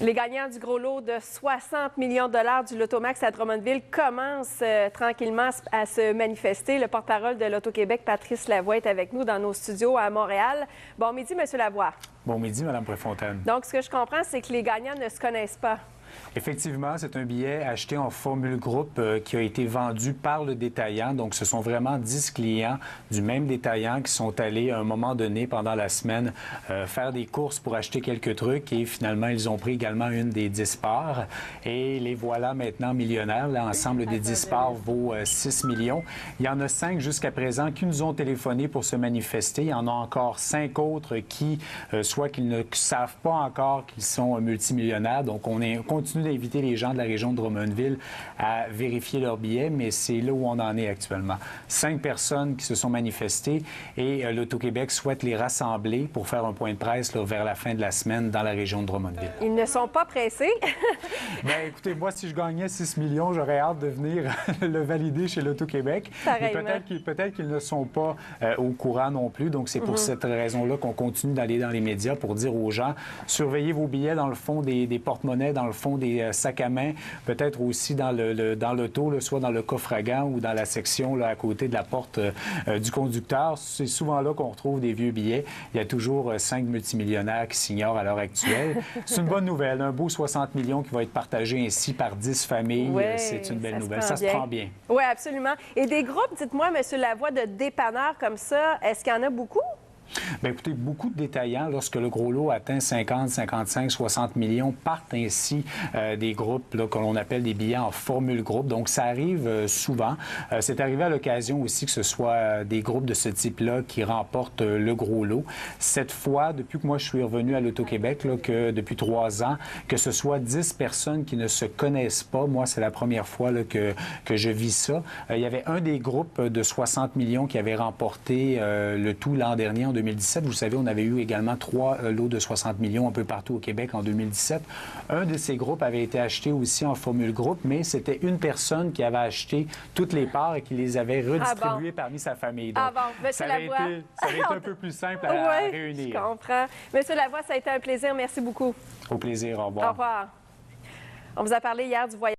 Les gagnants du gros lot de 60 millions de dollars du Loto-Max à Drummondville commencent tranquillement à se manifester. Le porte-parole de l'Auto-Québec, Patrice Lavoie, est avec nous dans nos studios à Montréal. Bon midi, M. Lavoie. Bon midi, Mme Préfontaine. Donc, ce que je comprends, c'est que les gagnants ne se connaissent pas. Effectivement, c'est un billet acheté en formule groupe qui a été vendu par le détaillant. Donc, ce sont vraiment 10 clients du même détaillant qui sont allés à un moment donné pendant la semaine faire des courses pour acheter quelques trucs et finalement, ils ont pris également une des 10 parts. Et les voilà maintenant millionnaires. L'ensemble des 10 parts vaut 6 millions. Il y en a 5 jusqu'à présent qui nous ont téléphoné pour se manifester. Il y en a encore 5 autres qui, soit qu'ils ne savent pas encore qu'ils sont multimillionnaires. Donc, on continue d'inviter les gens de la région de Drummondville à vérifier leurs billets, mais c'est là où on en est actuellement. 5 personnes qui se sont manifestées et l'Auto-Québec souhaite les rassembler pour faire un point de presse là, vers la fin de la semaine dans la région de Drummondville. Ils ne sont pas pressés. Bien, écoutez, moi, si je gagnais 6 millions, j'aurais hâte de venir le valider chez l'Auto-Québec. Peut-être qu'ils ne sont pas au courant non plus. Donc, c'est pour cette raison-là qu'on continue d'aller dans les médias pour dire aux gens, surveillez vos billets dans le fond des porte-monnaies, dans le fond des sacs à main, peut-être aussi dans l'auto, soit dans le coffre à gants ou dans la section là, à côté de la porte du conducteur. C'est souvent là qu'on retrouve des vieux billets. Il y a toujours 5 multimillionnaires qui s'ignorent à l'heure actuelle. C'est une bonne nouvelle. Un beau 60 millions qui va être partagé ainsi par 10 familles. Oui, c'est une belle nouvelle. Ça se prend bien. Oui, absolument. Et des groupes, dites-moi, M. Lavoie, de dépanneurs comme ça, est-ce qu'il y en a beaucoup? Bien, écoutez, beaucoup de détaillants, lorsque le gros lot atteint 50, 55, 60 millions, partent ainsi des groupes là, que l'on appelle des billets en formule groupe. Donc, ça arrive souvent. C'est arrivé à l'occasion aussi que ce soit des groupes de ce type-là qui remportent le gros lot. Cette fois, depuis que moi je suis revenu à l'Auto-Québec, que depuis 3 ans, que ce soit 10 personnes qui ne se connaissent pas, moi, c'est la première fois là, que je vis ça. Il y avait un des groupes de 60 millions qui avait remporté le tout l'an dernier, en 2017. Vous savez, on avait eu également 3 lots de 60 millions un peu partout au Québec en 2017. Un de ces groupes avait été acheté aussi en formule groupe, mais c'était une personne qui avait acheté toutes les parts et qui les avait redistribuées parmi sa famille. Donc, ça avait été un peu plus simple à réunir. Je comprends. Monsieur Lavoie, ça a été un plaisir. Merci beaucoup. Au plaisir. Au revoir. Au revoir. On vous a parlé hier du voyage.